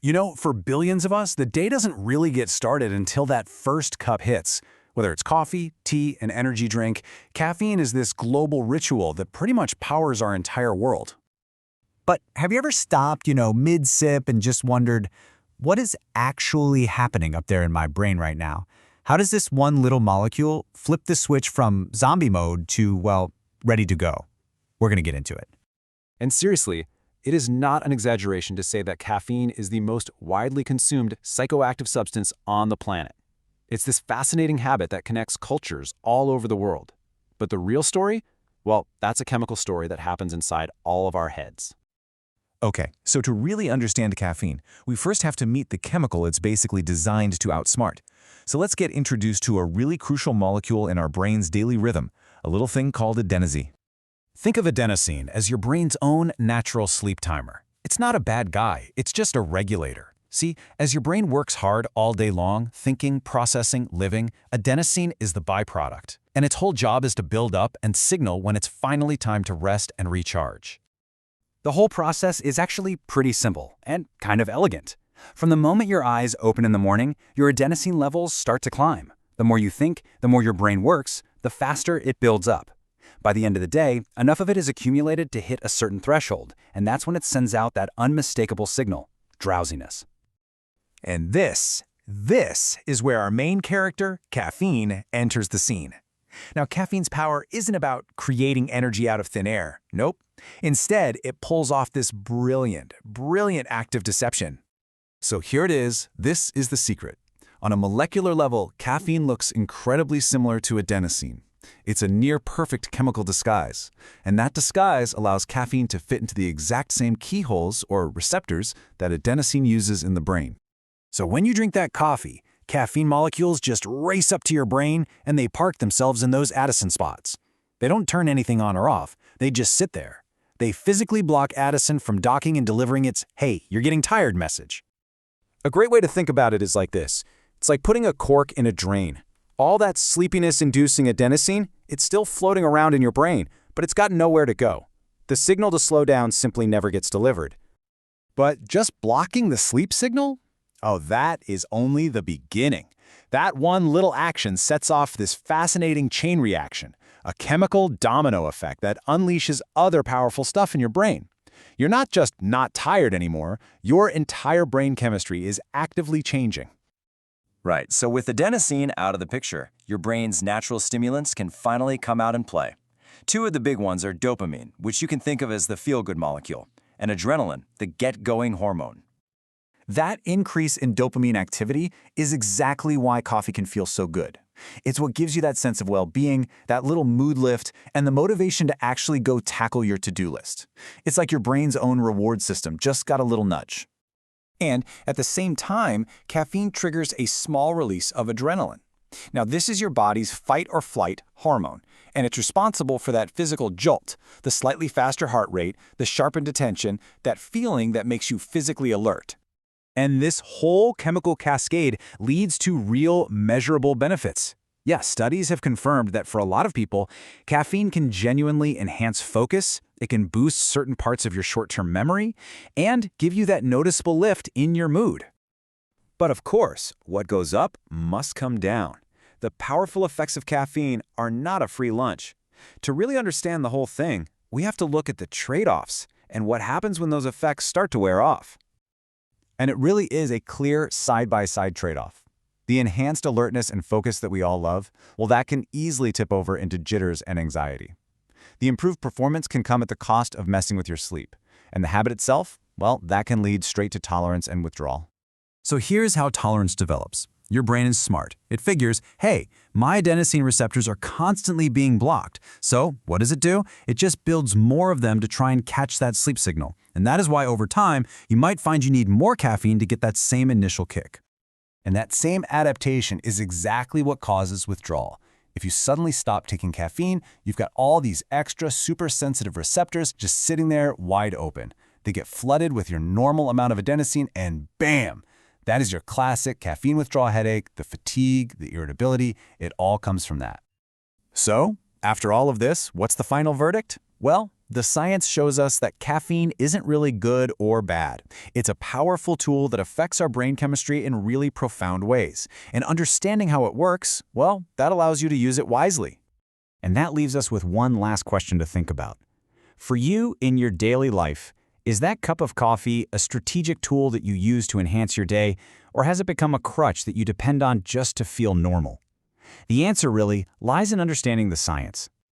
You know, for billions of us, the day doesn't really get started until that first cup hits. Whether it's coffee, tea, an energy drink, caffeine is this global ritual that pretty much powers our entire world. But have you ever stopped, mid-sip and just wondered, what is actually happening up there in my brain right now? How does this one little molecule flip the switch from zombie mode to, well, ready to go? We're going to get into it. And seriously, it is not an exaggeration to say that caffeine is the most widely consumed psychoactive substance on the planet. It's this fascinating habit that connects cultures all over the world. But the real story? Well, that's a chemical story that happens inside all of our heads. Okay, so to really understand caffeine, we first have to meet the chemical it's basically designed to outsmart. So let's get introduced to a really crucial molecule in our brain's daily rhythm, a little thing called adenosine. Think of adenosine as your brain's own natural sleep timer. It's not a bad guy, it's just a regulator. See, as your brain works hard all day long, thinking, processing, living, adenosine is the byproduct. And its whole job is to build up and signal when it's finally time to rest and recharge. The whole process is actually pretty simple and kind of elegant. From the moment your eyes open in the morning, your adenosine levels start to climb. The more you think, the more your brain works, the faster it builds up. By the end of the day, enough of it is accumulated to hit a certain threshold, and that's when it sends out that unmistakable signal, drowsiness. And this is where our main character, caffeine, enters the scene. Now, caffeine's power isn't about creating energy out of thin air. Nope. Instead, it pulls off this brilliant active deception. So here it is. This is the secret. On a molecular level, caffeine looks incredibly similar to adenosine. It's a near-perfect chemical disguise, and that disguise allows caffeine to fit into the exact same keyholes or receptors that adenosine uses in the brain. So when you drink that coffee, caffeine molecules just race up to your brain and they park themselves in those adenosine spots. They don't turn anything on or off, they just sit there. They physically block adenosine from docking and delivering its, "Hey, you're getting tired" message. A great way to think about it is like this. It's like putting a cork in a drain. All that sleepiness-inducing adenosine, it's still floating around in your brain, but it's got nowhere to go. The signal to slow down simply never gets delivered. But just blocking the sleep signal? Oh, that is only the beginning. That one little action sets off this fascinating chain reaction, a chemical domino effect that unleashes other powerful stuff in your brain. You're not just not tired anymore, your entire brain chemistry is actively changing. Right, so with adenosine out of the picture, your brain's natural stimulants can finally come out and play. Two of the big ones are dopamine, which you can think of as the feel-good molecule, and adrenaline, the get-going hormone. That increase in dopamine activity is exactly why coffee can feel so good. It's what gives you that sense of well-being, that little mood lift, and the motivation to actually go tackle your to-do list. It's like your brain's own reward system just got a little nudge. And at the same time, caffeine triggers a small release of adrenaline. Now, this is your body's fight-or-flight hormone, and it's responsible for that physical jolt, the slightly faster heart rate, the sharpened attention, that feeling that makes you physically alert. And this whole chemical cascade leads to real, measurable benefits. Yes, studies have confirmed that for a lot of people, caffeine can genuinely enhance focus, it can boost certain parts of your short-term memory, and give you that noticeable lift in your mood. But of course, what goes up must come down. The powerful effects of caffeine are not a free lunch. To really understand the whole thing, we have to look at the trade-offs and what happens when those effects start to wear off. And it really is a clear side-by-side trade-off. The enhanced alertness and focus that we all love, well, that can easily tip over into jitters and anxiety. The improved performance can come at the cost of messing with your sleep. And the habit itself, well, that can lead straight to tolerance and withdrawal. So here's how tolerance develops. Your brain is smart. It figures, hey, my adenosine receptors are constantly being blocked. So what does it do? It just builds more of them to try and catch that sleep signal. And that is why over time, you might find you need more caffeine to get that same initial kick. And that same adaptation is exactly what causes withdrawal. If you suddenly stop taking caffeine, you've got all these extra super sensitive receptors just sitting there wide open. They get flooded with your normal amount of adenosine and bam! That is your classic caffeine withdrawal headache, the fatigue, the irritability, it all comes from that. So, after all of this, what's the final verdict? Well, The science shows us that caffeine isn't really good or bad. It's a powerful tool that affects our brain chemistry in really profound ways. And understanding how it works, well, that allows you to use it wisely. And that leaves us with one last question to think about. For you, in your daily life, is that cup of coffee a strategic tool that you use to enhance your day, or has it become a crutch that you depend on just to feel normal? The answer really lies in understanding the science.